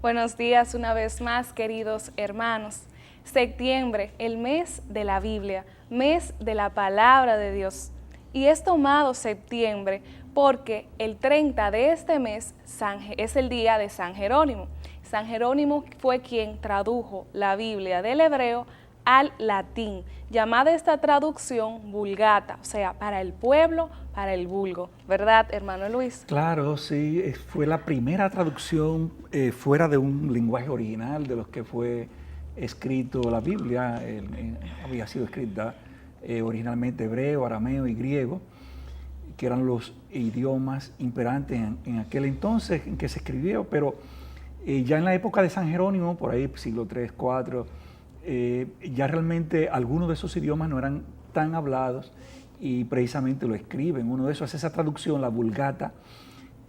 Buenos días una vez más, queridos hermanos. Septiembre, el mes de la Biblia, mes de la palabra de Dios. Y es tomado septiembre porque el 30 de este mes es el día de San Jerónimo. San Jerónimo fue quien tradujo la Biblia del hebreo al latín, llamada esta traducción Vulgata, o sea, para el pueblo, para el vulgo. ¿Verdad, hermano Luis? Claro, sí, fue la primera traducción fuera de un lenguaje original de los que fue escrito la Biblia. Había sido escrita originalmente hebreo, arameo y griego, que eran los idiomas imperantes en aquel entonces en que se escribió, pero ya en la época de San Jerónimo, por ahí siglo III, IV, ya realmente algunos de esos idiomas no eran tan hablados y precisamente lo escriben. Uno de esos es esa traducción, la Vulgata,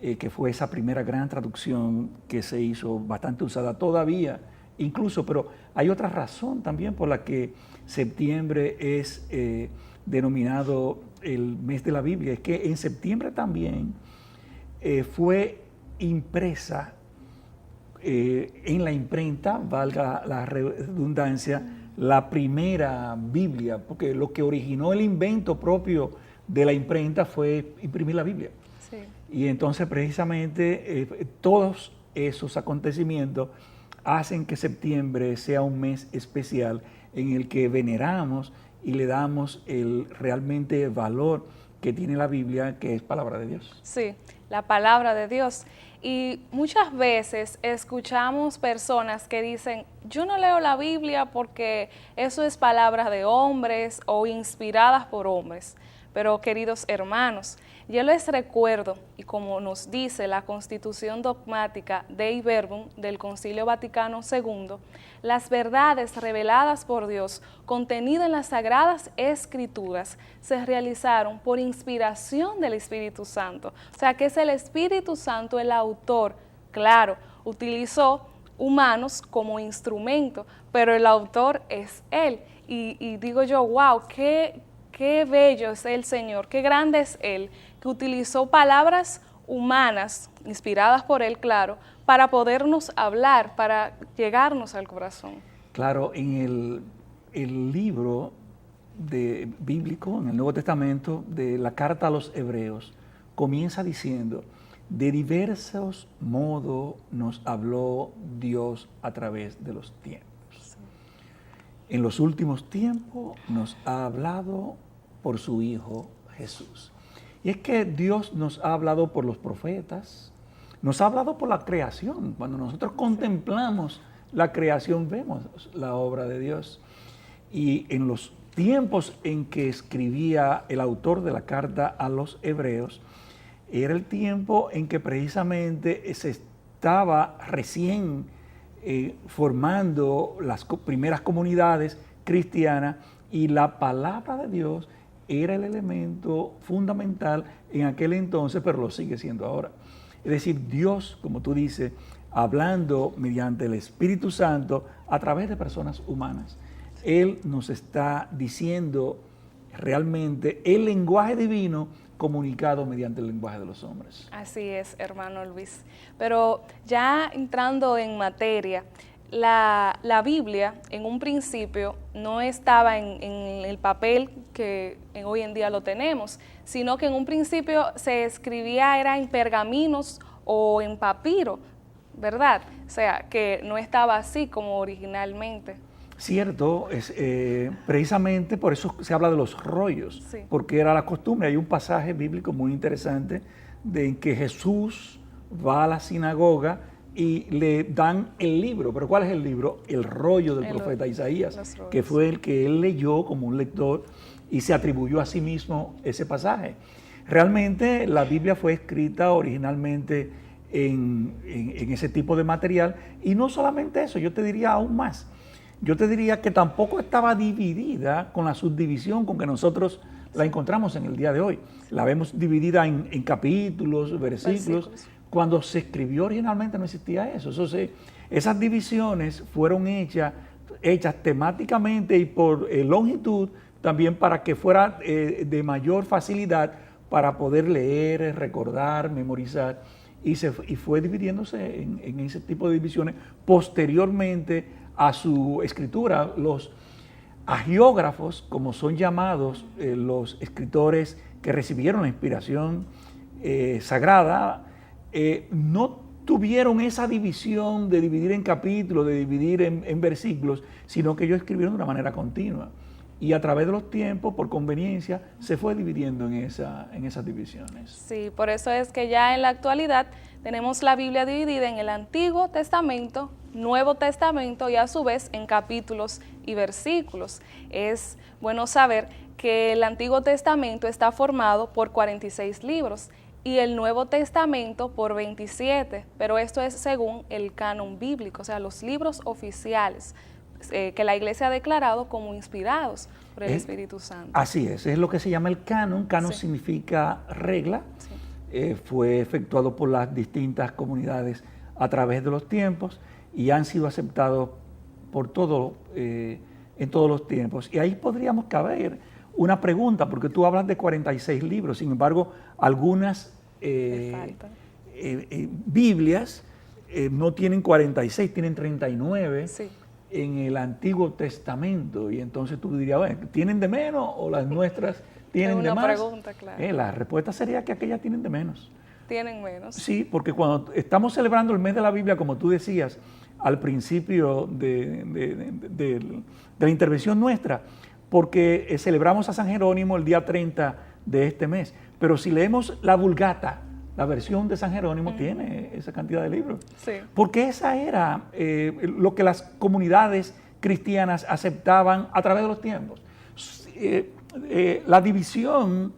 que fue esa primera gran traducción que se hizo, bastante usada todavía incluso, pero hay otra razón también por la que septiembre es denominado el mes de la Biblia, es que en septiembre también fue impresa en la imprenta, valga la redundancia, la primera Biblia, porque lo que originó el invento propio de la imprenta fue imprimir la Biblia. Sí. Y entonces precisamente todos esos acontecimientos hacen que septiembre sea un mes especial en el que veneramos y le damos el realmente valor que tiene la Biblia, que es palabra de Dios. Sí, la palabra de Dios. Y muchas veces escuchamos personas que dicen, yo no leo la Biblia porque eso es palabras de hombres o inspiradas por hombres. Pero queridos hermanos, yo les recuerdo, y como nos dice la Constitución Dogmática Dei Verbum del Concilio Vaticano II, las verdades reveladas por Dios, contenidas en las Sagradas Escrituras, se realizaron por inspiración del Espíritu Santo. O sea, que es el Espíritu Santo el autor. Claro, utilizó humanos como instrumento, pero el autor es Él. Y digo yo, wow, qué bello es el Señor, qué grande es Él, que utilizó palabras humanas, inspiradas por Él, claro, para podernos hablar, para llegarnos al corazón. Claro, en el libro bíblico, en el Nuevo Testamento, de la Carta a los Hebreos, comienza diciendo, de diversos modos nos habló Dios a través de los tiempos. En los últimos tiempos nos ha hablado por su Hijo Jesús. Y es que Dios nos ha hablado por los profetas, nos ha hablado por la creación. Cuando nosotros contemplamos la creación, vemos la obra de Dios. Y en los tiempos en que escribía el autor de la carta a los Hebreos, era el tiempo en que precisamente se estaba recién formando las primeras comunidades cristianas, y la palabra de Dios era el elemento fundamental en aquel entonces, pero lo sigue siendo ahora. Es decir, Dios, como tú dices, hablando mediante el Espíritu Santo a través de personas humanas. Él nos está diciendo realmente el lenguaje divino comunicado mediante el lenguaje de los hombres. Así es, hermano Luis. Pero ya entrando en materia, la Biblia en un principio no estaba en el papel que hoy en día lo tenemos, sino que en un principio se escribía era en pergaminos o en papiro, ¿verdad? O sea, que no estaba así como originalmente. Cierto, precisamente por eso se habla de los rollos, sí, porque era la costumbre. Hay un pasaje bíblico muy interesante en que Jesús va a la sinagoga y le dan el libro. ¿Pero cuál es el libro? El rollo del profeta Isaías, que fue el que él leyó como un lector y se atribuyó a sí mismo ese pasaje. Realmente la Biblia fue escrita originalmente en ese tipo de material, y no solamente eso, yo te diría aún más. Yo te diría que tampoco estaba dividida con la subdivisión con que nosotros la encontramos en el día de hoy. La vemos dividida en capítulos, versículos. Cuando se escribió originalmente no existía eso. Esas divisiones fueron hechas temáticamente y por longitud, también para que fuera de mayor facilidad para poder leer, recordar, memorizar. y fue dividiéndose en ese tipo de divisiones. Posteriormente a su escritura, los agiógrafos, como son llamados los escritores que recibieron la inspiración sagrada, no tuvieron esa división de dividir en capítulos, de dividir en versículos, sino que ellos escribieron de una manera continua. Y a través de los tiempos, por conveniencia, se fue dividiendo en esas divisiones. Sí, por eso es que ya en la actualidad tenemos la Biblia dividida en el Antiguo Testamento, Nuevo Testamento y a su vez en capítulos y versículos. Es bueno saber que el Antiguo Testamento está formado por 46 libros y el Nuevo Testamento por 27, pero esto es según el canon bíblico, o sea, los libros oficiales que la Iglesia ha declarado como inspirados por el Espíritu Santo. Así es lo que se llama el canon. Canon significa regla. Fue efectuado por las distintas comunidades a través de los tiempos y han sido aceptados por en todos los tiempos. Y ahí podríamos caber una pregunta, porque tú hablas de 46 libros, sin embargo, algunas Biblias no tienen 46, tienen 39 en el Antiguo Testamento. Y entonces tú dirías, bueno, ¿tienen de menos o las nuestras tienen de más? Pregunta, claro. La respuesta sería que aquellas tienen de menos. Tienen menos. Sí, porque cuando estamos celebrando el mes de la Biblia, como tú decías al principio de la intervención nuestra, porque celebramos a San Jerónimo el día 30 de este mes. Pero si leemos la Vulgata, la versión de San Jerónimo tiene esa cantidad de libros. Sí. Porque esa era lo que las comunidades cristianas aceptaban a través de los tiempos. La división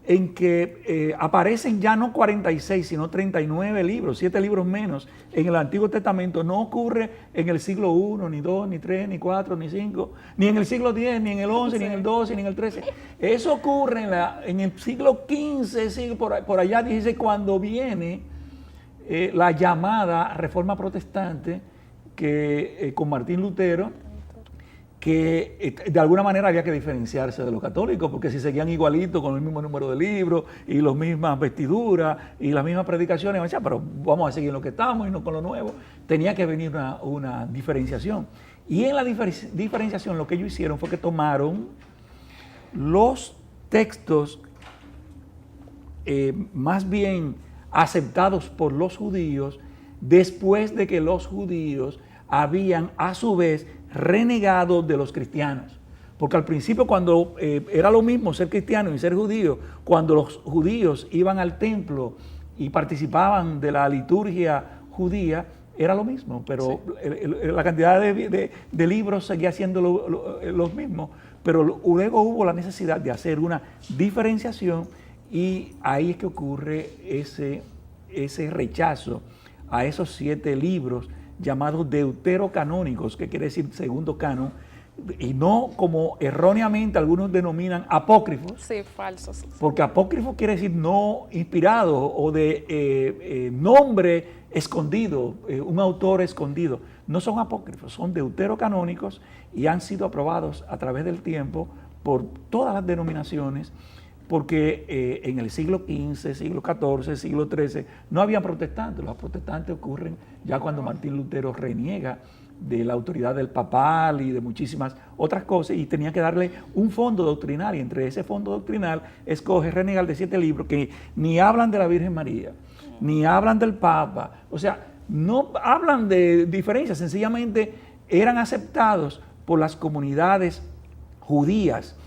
en que aparecen ya no 46, sino 39 libros, 7 libros menos en el Antiguo Testamento, no ocurre en el siglo I, ni II, ni III, ni IV, ni V, ni en el siglo X, ni en el XI, ni en el XII, ni en el XIII. Eso ocurre en el siglo XV, por allá, dice, cuando viene la llamada Reforma Protestante, que con Martín Lutero, que de alguna manera había que diferenciarse de los católicos, porque si seguían igualito con el mismo número de libros y las mismas vestiduras y las mismas predicaciones, decía, pero vamos a seguir en lo que estamos y no con lo nuevo. Tenía que venir una diferenciación. Y en la diferenciación lo que ellos hicieron fue que tomaron los textos más bien aceptados por los judíos, después de que los judíos habían a su vez renegado de los cristianos. Porque al principio, cuando era lo mismo ser cristiano y ser judío, cuando los judíos iban al templo y participaban de la liturgia judía, era lo mismo, pero la cantidad de libros seguía siendo los mismos, pero luego hubo la necesidad de hacer una diferenciación y ahí es que ocurre ese rechazo a esos 7 libros llamados deuterocanónicos, que quiere decir segundo canon, y no como erróneamente algunos denominan apócrifos. Sí, falsos. Porque apócrifo quiere decir no inspirado o de nombre escondido, un autor escondido. No son apócrifos, son deuterocanónicos y han sido aprobados a través del tiempo por todas las denominaciones, porque en el siglo XV, siglo XIV, siglo XIII no había protestantes. Los protestantes ocurren ya cuando Martín Lutero reniega de la autoridad del papal y de muchísimas otras cosas, y tenía que darle un fondo doctrinal, y entre ese fondo doctrinal escoge renegar de 7 libros que ni hablan de la Virgen María, ni hablan del Papa, o sea, no hablan de diferencias, sencillamente eran aceptados por las comunidades judías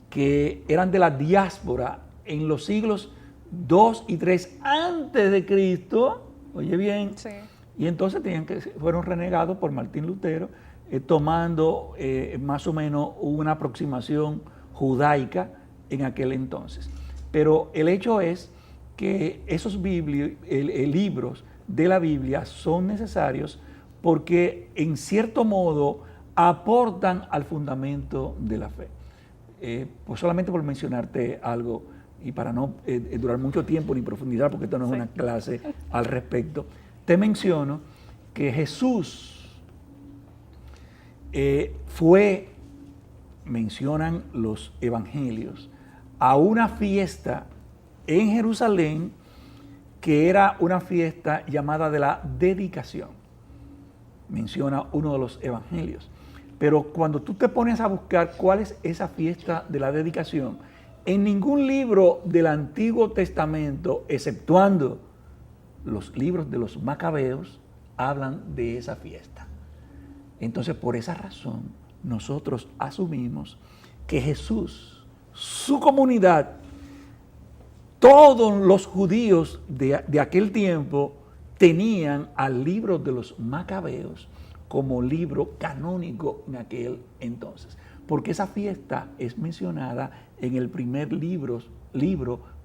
que eran de la diáspora en los siglos 2 y 3 antes de Cristo, oye bien, y entonces fueron renegados por Martín Lutero, tomando más o menos una aproximación judaica en aquel entonces. Pero el hecho es que esos libros de la Biblia son necesarios porque en cierto modo aportan al fundamento de la fe. Pues solamente por mencionarte algo, y para no durar mucho tiempo ni profundizar, porque esto no es una clase al respecto, te menciono que Jesús mencionan los evangelios, a una fiesta en Jerusalén que era una fiesta llamada de la dedicación. Menciona uno de los evangelios. Pero cuando tú te pones a buscar cuál es esa fiesta de la dedicación, en ningún libro del Antiguo Testamento, exceptuando los libros de los Macabeos, hablan de esa fiesta. Entonces, por esa razón, nosotros asumimos que Jesús, su comunidad, todos los judíos de aquel tiempo tenían al libro de los Macabeos como libro canónico en aquel entonces, porque esa fiesta es mencionada en el primer libro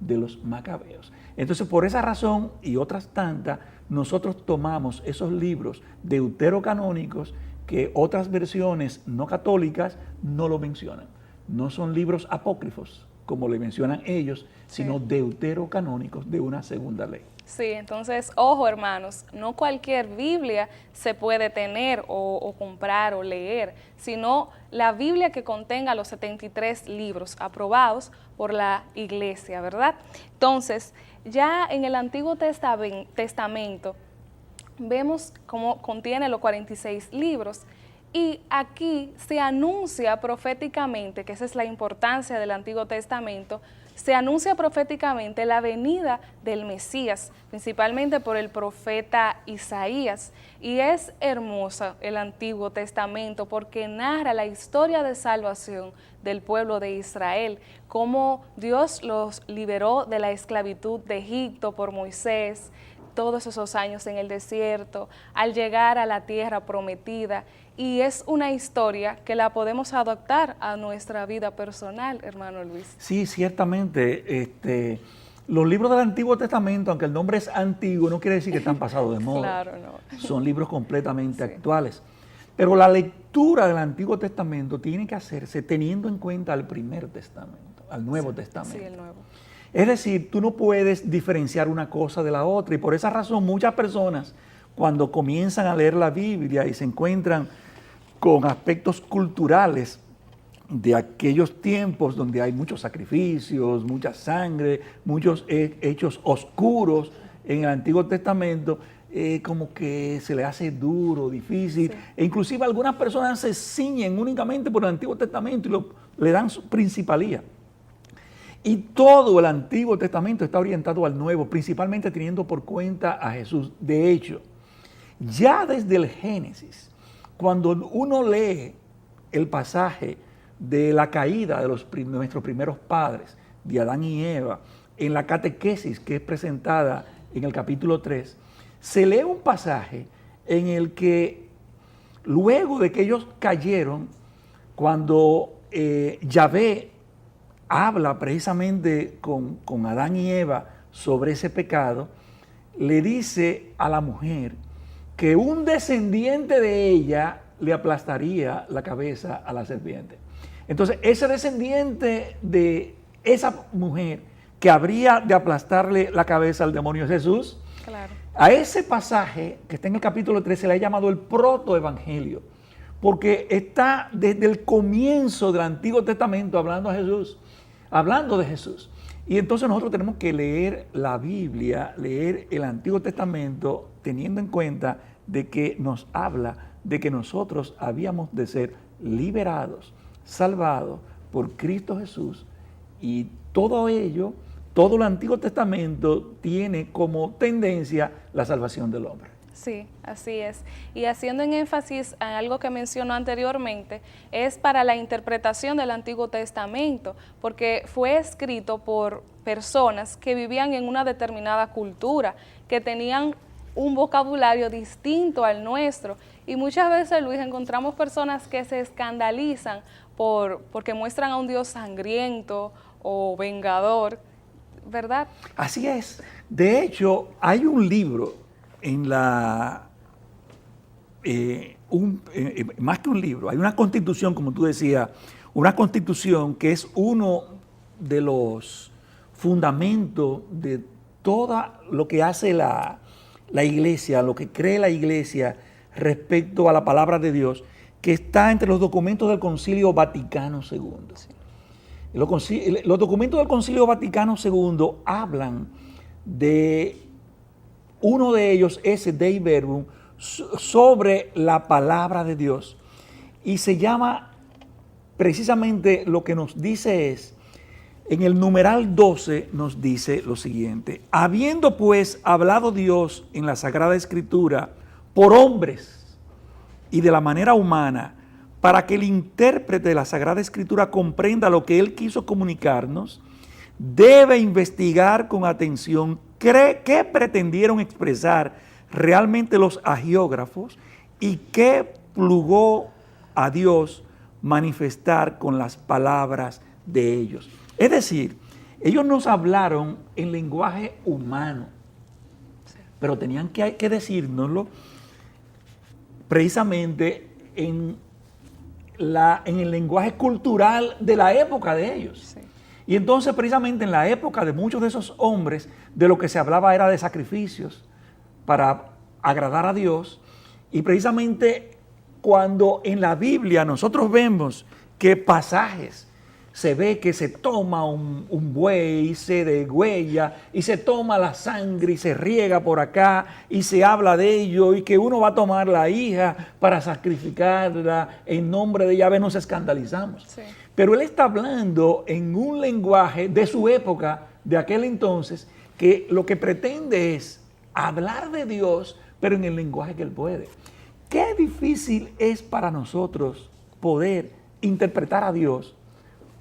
de los Macabeos. Entonces, por esa razón y otras tantas, nosotros tomamos esos libros deuterocanónicos que otras versiones no católicas no lo mencionan. No son libros apócrifos, como le mencionan ellos, sino deuterocanónicos de una segunda ley. Sí, entonces, ojo hermanos, no cualquier Biblia se puede tener o comprar o leer, sino la Biblia que contenga los 73 libros aprobados por la Iglesia, ¿verdad? Entonces, ya en el Antiguo Testamento vemos cómo contiene los 46 libros y aquí se anuncia proféticamente, que esa es la importancia del Antiguo Testamento, se anuncia proféticamente la venida del Mesías, principalmente por el profeta Isaías. Y es hermosa el Antiguo Testamento porque narra la historia de salvación del pueblo de Israel, cómo Dios los liberó de la esclavitud de Egipto por Moisés, todos esos años en el desierto, al llegar a la tierra prometida. Y es una historia que la podemos adaptar a nuestra vida personal, hermano Luis. Sí, ciertamente. Los libros del Antiguo Testamento, aunque el nombre es antiguo, no quiere decir que están pasados de moda. Claro, no. Son libros completamente actuales. Pero la lectura del Antiguo Testamento tiene que hacerse teniendo en cuenta al Primer Testamento, al Nuevo Testamento. Sí, el Nuevo. Es decir, tú no puedes diferenciar una cosa de la otra y por esa razón muchas personas cuando comienzan a leer la Biblia y se encuentran con aspectos culturales de aquellos tiempos donde hay muchos sacrificios, mucha sangre, muchos hechos oscuros en el Antiguo Testamento, como que se le hace duro, difícil, sí. E inclusive algunas personas se ciñen únicamente por el Antiguo Testamento y le dan su principalía. Y todo el Antiguo Testamento está orientado al Nuevo, principalmente teniendo por cuenta a Jesús. De hecho, ya desde el Génesis, cuando uno lee el pasaje de la caída de nuestros primeros padres, de Adán y Eva, en la catequesis que es presentada en el capítulo 3, se lee un pasaje en el que luego de que ellos cayeron, cuando Yahvé habla precisamente con Adán y Eva sobre ese pecado, le dice a la mujer que un descendiente de ella le aplastaría la cabeza a la serpiente. Entonces, ese descendiente de esa mujer que habría de aplastarle la cabeza al demonio es Jesús. Claro. A ese pasaje que está en el capítulo 3 se le ha llamado el protoevangelio, porque está desde el comienzo del Antiguo Testamento hablando de Jesús. Y entonces nosotros tenemos que leer la Biblia, leer el Antiguo Testamento, teniendo en cuenta de que nos habla de que nosotros habíamos de ser liberados, salvados por Cristo Jesús, y todo ello, todo el Antiguo Testamento tiene como tendencia la salvación del hombre. Sí, así es. Y haciendo en énfasis en algo que mencionó anteriormente, es para la interpretación del Antiguo Testamento, porque fue escrito por personas que vivían en una determinada cultura, que tenían un vocabulario distinto al nuestro. Y muchas veces, Luis, encontramos personas que se escandalizan porque muestran a un Dios sangriento o vengador, ¿verdad? Así es. De hecho, hay un libro en más que un libro, hay una constitución, como tú decías, una constitución que es uno de los fundamentos de todo lo que hace la iglesia, lo que cree la iglesia respecto a la palabra de Dios, que está entre los documentos del Concilio Vaticano II. Sí. Los documentos del Concilio Vaticano II hablan de Uno de ellos es Dei Verbum, sobre la palabra de Dios. Y se llama, precisamente lo que nos dice es, en el numeral 12 nos dice lo siguiente: habiendo pues hablado Dios en la Sagrada Escritura por hombres y de la manera humana, para que el intérprete de la Sagrada Escritura comprenda lo que él quiso comunicarnos, debe investigar con atención qué pretendieron expresar realmente los agiógrafos y qué plugó a Dios manifestar con las palabras de ellos. Es decir, ellos nos hablaron en lenguaje humano, pero tenían que decírnoslo precisamente en el lenguaje cultural de la época de ellos. Sí. Y entonces, precisamente en la época de muchos de esos hombres, de lo que se hablaba era de sacrificios para agradar a Dios. Y precisamente cuando en la Biblia nosotros vemos que pasajes se ve que se toma un buey, se degüella y se toma la sangre y se riega por acá y se habla de ello, y que uno va a tomar la hija para sacrificarla en nombre de Yahvé, nos escandalizamos. Sí. Pero él está hablando en un lenguaje de su época, de aquel entonces, que lo que pretende es hablar de Dios, pero en el lenguaje que él puede. Qué difícil es para nosotros poder interpretar a Dios.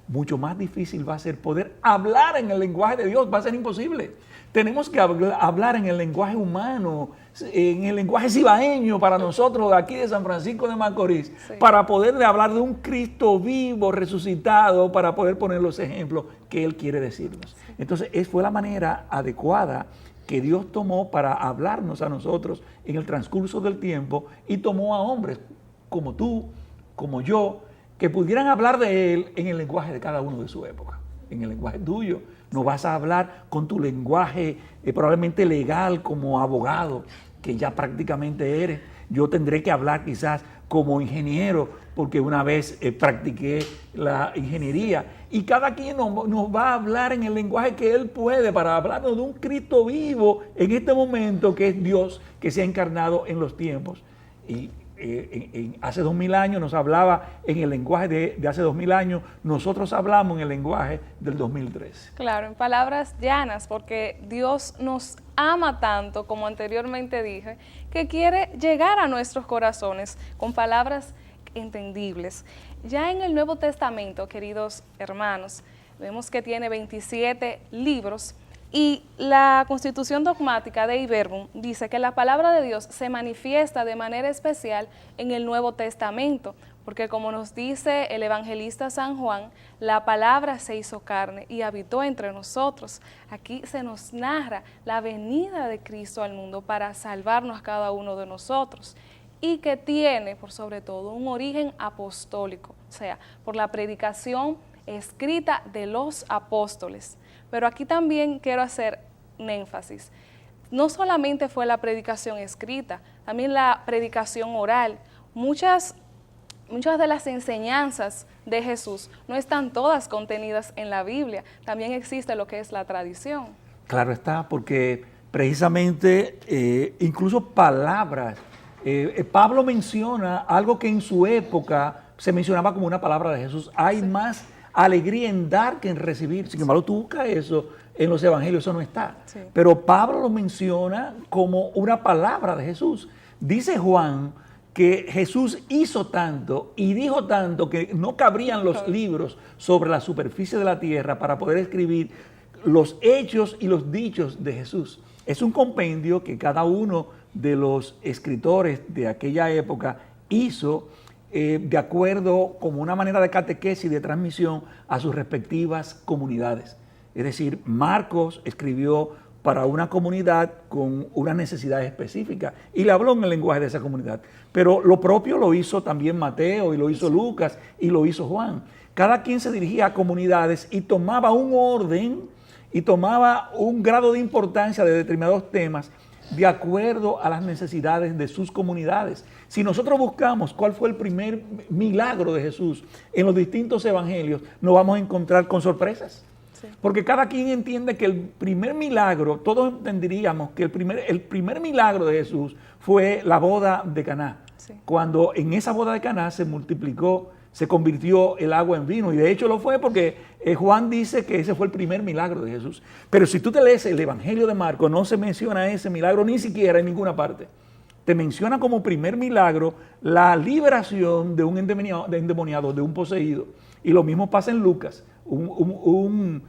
Mucho más difícil va a ser poder hablar en el lenguaje de Dios, va a ser imposible. Tenemos que hablar en el lenguaje humano, en el lenguaje cibaeño para nosotros de aquí de San Francisco de Macorís, sí, para poder hablar de un Cristo vivo, resucitado, para poder poner los ejemplos que Él quiere decirnos. Sí. Entonces, fue la manera adecuada que Dios tomó para hablarnos a nosotros en el transcurso del tiempo, y tomó a hombres como tú, como yo, que pudieran hablar de Él en el lenguaje de cada uno de su época, en el lenguaje tuyo. No vas a hablar con tu lenguaje probablemente legal como abogado, que ya prácticamente eres. Yo tendré que hablar quizás como ingeniero, porque una vez practiqué la ingeniería. Y cada quien nos va a hablar en el lenguaje que él puede, para hablarnos de un Cristo vivo en este momento, que es Dios, que se ha encarnado en los tiempos. Y hace 2000 años nos hablaba en el lenguaje de hace 2000 años, nosotros hablamos en el lenguaje del 2013. Claro, en palabras llanas, porque Dios nos ama tanto, como anteriormente dije, que quiere llegar a nuestros corazones con palabras entendibles. Ya en el Nuevo Testamento, queridos hermanos, vemos que tiene 27 libros. Y la Constitución Dogmática Dei Verbum dice que la palabra de Dios se manifiesta de manera especial en el Nuevo Testamento, porque como nos dice el evangelista San Juan, la palabra se hizo carne y habitó entre nosotros. Aquí se nos narra la venida de Cristo al mundo para salvarnos a cada uno de nosotros, y que tiene, por sobre todo, un origen apostólico, o sea, por la predicación escrita de los apóstoles. Pero aquí también quiero hacer un énfasis. No solamente fue la predicación escrita, también la predicación oral. Muchas de las enseñanzas de Jesús no están todas contenidas en la Biblia. También existe lo que es la tradición. Claro está, porque precisamente incluso palabras. Pablo menciona algo que en su época se mencionaba como una palabra de Jesús. Hay más alegría en dar que en recibir. Sin embargo, tú buscas eso en los evangelios, eso no está. Sí. Pero Pablo lo menciona como una palabra de Jesús. Dice Juan que Jesús hizo tanto y dijo tanto que no cabrían los libros sobre la superficie de la tierra para poder escribir los hechos y los dichos de Jesús. Es un compendio que cada uno de los escritores de aquella época hizo de acuerdo como una manera de catequesis y de transmisión a sus respectivas comunidades. Es decir, Marcos escribió para una comunidad con una necesidad específica y le habló en el lenguaje de esa comunidad. Pero lo propio lo hizo también Mateo, y lo hizo Lucas, y lo hizo Juan. Cada quien se dirigía a comunidades y tomaba un orden y tomaba un grado de importancia de determinados temas de acuerdo a las necesidades de sus comunidades. Si nosotros buscamos cuál fue el primer milagro de Jesús en los distintos evangelios, nos vamos a encontrar con sorpresas. Sí. Porque cada quien entiende que el primer milagro, todos entenderíamos que el primer milagro de Jesús fue la boda de Caná. Sí. Cuando en esa boda de Caná se multiplicó, se convirtió el agua en vino. Y de hecho lo fue porque Juan dice que ese fue el primer milagro de Jesús. Pero si tú te lees el Evangelio de Marcos, no se menciona ese milagro ni siquiera en ninguna parte. Te menciona como primer milagro la liberación de un endemoniado, de un poseído. Y lo mismo pasa en Lucas, un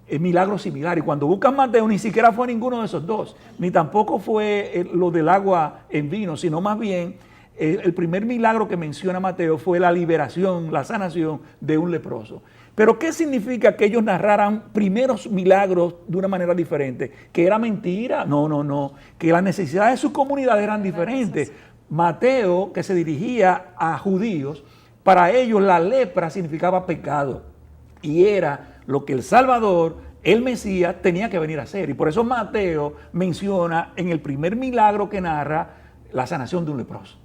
milagro similar. Y cuando buscan Mateo, ni siquiera fue ninguno de esos dos, ni tampoco fue lo del agua en vino, sino más bien el primer milagro que menciona Mateo fue la liberación, la sanación de un leproso. Pero ¿qué significa que ellos narraran primeros milagros de una manera diferente? ¿Que era mentira? No. Que las necesidades de su comunidad eran diferentes. Mateo, que se dirigía a judíos, para ellos la lepra significaba pecado. Y era lo que el Salvador, el Mesías, tenía que venir a hacer. Y por eso Mateo menciona en el primer milagro que narra la sanación de un leproso.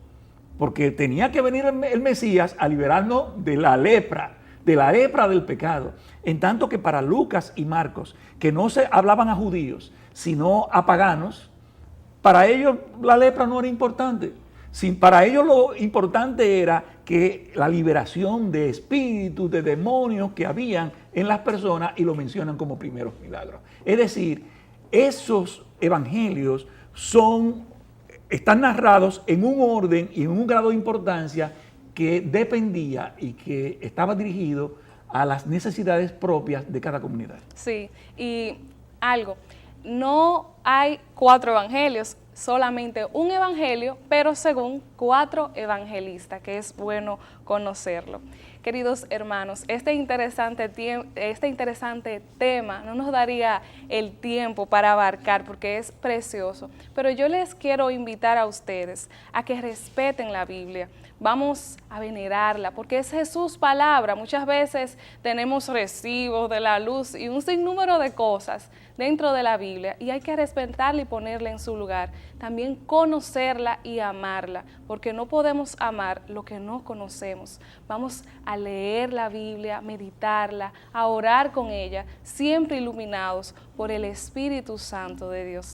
Porque tenía que venir el Mesías a liberarnos de la lepra del pecado. En tanto que para Lucas y Marcos, que no se hablaban a judíos, sino a paganos, para ellos la lepra no era importante. Para ellos lo importante era que la liberación de espíritus, de demonios que habían en las personas, y lo mencionan como primeros milagros. Es decir, esos evangelios están narrados en un orden y en un grado de importancia que dependía y que estaba dirigido a las necesidades propias de cada comunidad. Sí, y algo, no hay 4 evangelios, solamente un evangelio, pero según 4 evangelistas, que es bueno conocerlo. Queridos hermanos, este interesante tema no nos daría el tiempo para abarcar porque es precioso, pero yo les quiero invitar a ustedes a que respeten la Biblia. Vamos a venerarla porque es Jesús palabra. Muchas veces tenemos recibos de la luz y un sinnúmero de cosas dentro de la Biblia y hay que respetarla y ponerla en su lugar. También conocerla y amarla, porque no podemos amar lo que no conocemos. Vamos a leer la Biblia, meditarla, a orar con ella, siempre iluminados por el Espíritu Santo de Dios.